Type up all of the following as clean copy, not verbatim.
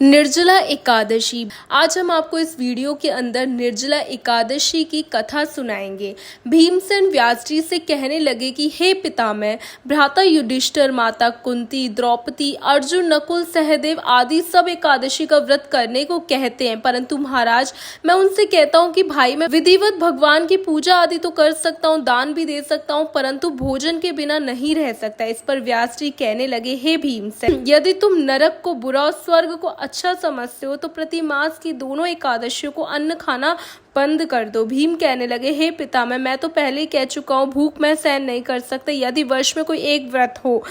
निर्जला एकादशी। आज हम आपको इस वीडियो के अंदर निर्जला एकादशी की कथा सुनाएंगे। भीमसेन व्यास जी से कहने लगे कि हे पितामह, भ्राता युधिष्ठिर, माता कुंती, द्रौपदी, अर्जुन, नकुल, सहदेव आदि सब एकादशी का व्रत करने को कहते हैं, परंतु महाराज मैं उनसे कहता हूँ कि भाई मैं विधिवत भगवान की पूजा आदि तो कर सकता हूँ, दान भी दे सकता हूँ, परंतु भोजन के बिना नहीं रह सकता। इस पर व्यास जी कहने लगे, हे भीमसेन, यदि तुम नरक को बुरा और स्वर्ग को अच्छा समझते हो तो प्रति मास की दोनों एकादशियों को अन्न खाना बंद कर दो। भीम कहने लगे, हे पितामह, मैं तो पहले ही कह चुका हूँ, भूख मैं सहन नहीं कर सकता। यदि वर्ष में कोई एक व्रत हो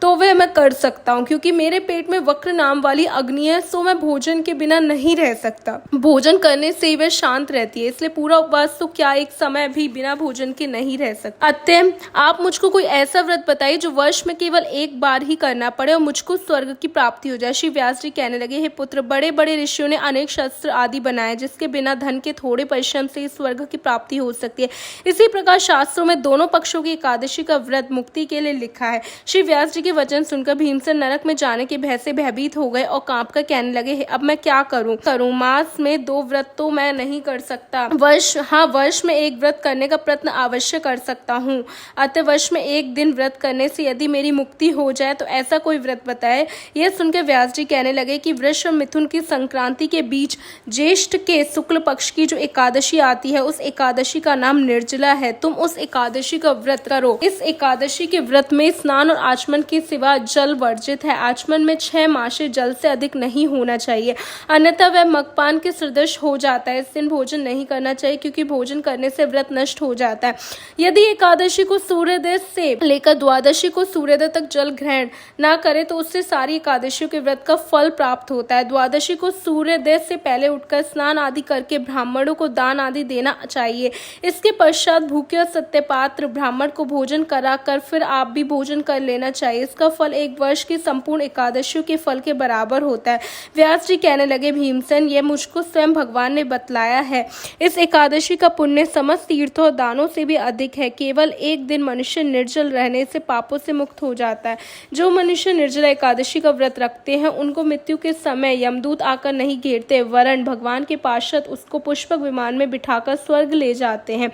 तो वह मैं कर सकता हूँ, क्योंकि मेरे पेट में वक्र नाम वाली अग्नि है, सो मैं भोजन के बिना नहीं रह सकता। भोजन करने से ही वह शांत रहती है, इसलिए पूरा उपवास तो क्या एक समय भी बिना भोजन के नहीं रह सकता। अतः आप मुझको कोई ऐसा व्रत बताइए जो वर्ष में केवल एक बार ही करना पड़े और मुझको स्वर्ग की प्राप्ति हो जाए। श्री व्यास जी कहने लगे, हे पुत्र, बड़े बड़े ऋषियों ने अनेक शस्त्र आदि बनाए जिसके बिना धन के थोड़े परिश्रम से स्वर्ग की प्राप्ति हो सकती है। इसी प्रकार शास्त्रों में दोनों पक्षों की एकादशी का व्रत मुक्ति के लिए लिखा है। श्री व्यास जी वचन सुनकर भीमसेन नरक में जाने के भय से भयभीत हो गए और कांपकर कहने लगे, अब मैं क्या करूं? मास में 2 व्रत तो मैं नहीं कर सकता। वर्ष में एक व्रत करने का प्रयत्न अवश्य कर सकता हूं। अतः वर्ष में एक दिन व्रत करने से यदि मेरी मुक्ति हो जाए तो ऐसा कोई व्रत बताए। यह सुनकर व्यास जी कहने लगे कि वृष और मिथुन की संक्रांति के बीच ज्येष्ठ के शुक्ल पक्ष की जो एकादशी आती है, उस एकादशी का नाम निर्जला है। तुम उस एकादशी का व्रत करो। इस एकादशी के व्रत में स्नान और आचमन के सिवा जल वर्जित है। आचमन में 6 मासे जल से अधिक नहीं होना चाहिए, अन्यथा वह मगपान के सदृश हो जाता है। इस दिन भोजन नहीं करना चाहिए, क्योंकि भोजन करने से व्रत नष्ट हो जाता है। यदि एकादशी को सूर्योदय से लेकर द्वादशी को सूर्योदय तक जल ग्रहण ना करे तो उससे सारी एकादशियों के व्रत का फल प्राप्त होता है। द्वादशी को सूर्योदय से पहले उठकर स्नान आदि करके ब्राह्मणों को दान आदि देना चाहिए। इसके पश्चात भूखे और सत्यपात्र ब्राह्मण को भोजन कराकर फिर आप भी भोजन कर लेना चाहिए। इसका फल एक वर्ष की संपूर्ण एकादशियों के फल के बराबर होता है। व्यास जी कहने लगे, भीमसेन, यह मुझको स्वयं भगवान ने बतलाया है। इस एकादशी का पुण्य समस्त तीर्थों और दानों से भी अधिक है। केवल एक दिन मनुष्य निर्जल रहने से पापों से मुक्त हो जाता है। जो मनुष्य निर्जला एकादशी का व्रत रखते हैं उनको मृत्यु के समय यमदूत आकर नहीं घेरते, वरन भगवान के पार्षद उसको पुष्पक विमान में बिठाकर स्वर्ग ले जाते हैं।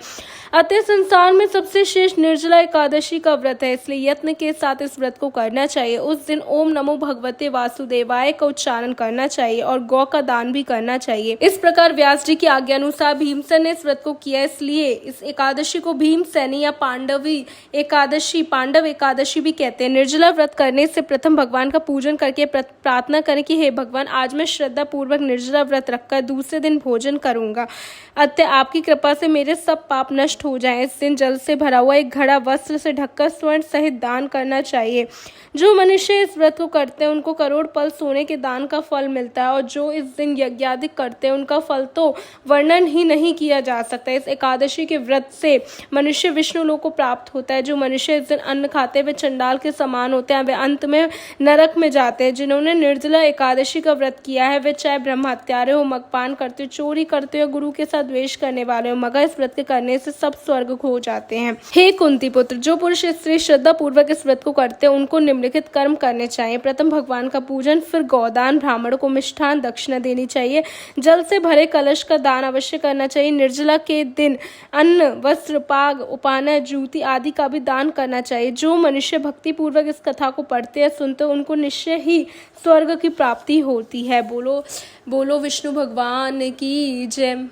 अतः संसार में सबसे श्रेष्ठ निर्जला एकादशी का व्रत है, इसलिए यत्न के साथ इस व्रत को करना चाहिए। उस दिन ओम नमो भगवते वासुदेवाय का उच्चारण करना चाहिए और गौ का दान भी करना चाहिए। इस प्रकार व्यास जी की आज्ञा अनुसार भीमसेन ने इस व्रत को किया, इसलिए इस एकादशी को भीमसेनी या पांडव एकादशी भी कहते हैं। निर्जला व्रत करने से प्रथम भगवान का पूजन करके प्रार्थना करें कि हे भगवान, आज मैं श्रद्धा पूर्वक निर्जला व्रत रखकर दूसरे दिन भोजन करूंगा। अतः आपकी कृपा से मेरे सब पाप नष्ट हो जाएं। इस दिन जल से भरा हुआ एक घड़ा वस्त्र से ढककर स्वर्ण सहित दान करना चाहिए। जो मनुष्य इस व्रत को करते हैं उनको करोड़ पल सोने के दान का फल मिलता है, और जो इस दिन यज्ञादि करते हैं उनका फल तो वर्णन ही नहीं किया जा सकता। इस एकादशी के व्रत से मनुष्य विष्णु लोक को प्राप्त होता है। जो मनुष्य इस दिन अन्न खाते वे चंडाल के समान होते हैं, वे अंत में नरक में जाते हैं। जिन्होंने निर्जला एकादशी का व्रत किया है वे चाहे ब्रह्म हत्यारे हो, मगपान करते हो, चोरी करते हो, गुरु के साथ द्वेष करने वाले हो, मगर इस व्रत के करने से सब स्वर्ग हो जाते हैं। हे कुंती पुत्र, जो पुरुष स्त्री श्रद्धा पूर्वक इस व्रत को करते हैं उनको निम्नलिखित कर्म करने चाहिए। प्रथम भगवान का पूजन, फिर गौदान, ब्राह्मणों को मिष्ठान दक्षिणा देनी चाहिए, जल से भरे कलश का दान अवश्य करना चाहिए। निर्जला के दिन अन्न, वस्त्र, पाग, उपाना, जूती आदि का भी दान करना चाहिए। जो मनुष्य भक्ति पूर्वक इस कथा को पढ़ते हैं सुनते हैं उनको निश्चय ही स्वर्ग की प्राप्ति होती है। बोलो बोलो विष्णु भगवान की जय।